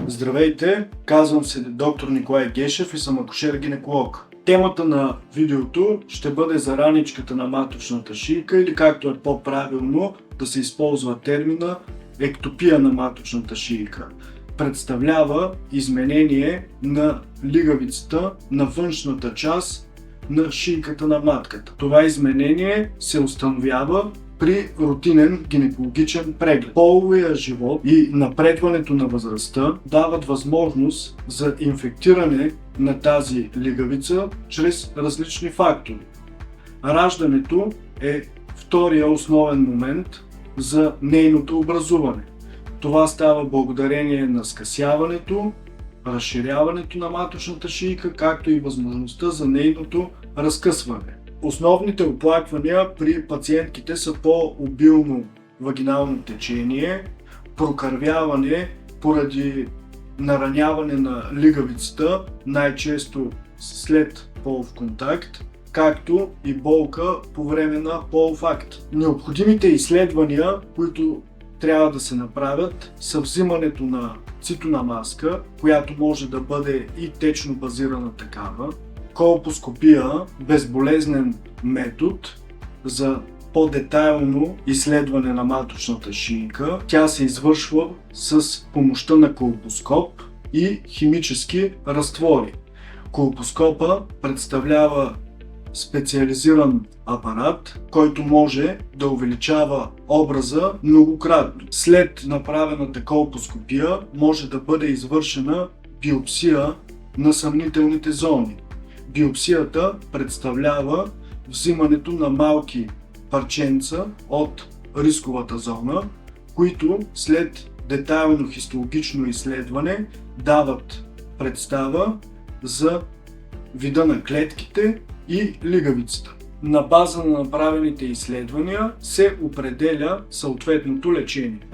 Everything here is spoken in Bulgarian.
Здравейте, казвам се доктор Николай Гешев и съм акушер-гинеколог. Темата на видеото ще бъде за раничката на маточната шийка или както е по-правилно да се използва термина ектопия на маточната шийка. Представлява изменение на лигавицата на външната част на шийката на матката. Това изменение се установява при рутинен гинекологичен преглед. Половия живот и напредването на възрастта дават възможност за инфектиране на тази лигавица чрез различни фактори. Раждането е втория основен момент за нейното образуване. Това става благодарение на скъсяването, разширяването на маточната шийка, както и възможността за нейното разкъсване. Основните оплаквания при пациентките са по-обилно вагинално течение, прокървяване поради нараняване на лигавицата, най-често след полов контакт, както и болка по време на полов акт. Необходимите изследвания, които трябва да се направят, са взимането на цитономазка, която може да бъде и течно базирана такава, колпоскопия, безболезнен метод за по-детайлно изследване на маточната шийка. Тя се извършва с помощта на колпоскоп и химически разтвори. Колпоскопа представлява специализиран апарат, който може да увеличава образа многократно. След направената колпоскопия може да бъде извършена биопсия на съмнителните зони. Биопсията представлява взимането на малки парченца от рисковата зона, които след детайлно хистологично изследване дават представа за вида на клетките и лигавицата. На база на направените изследвания се определя съответното лечение.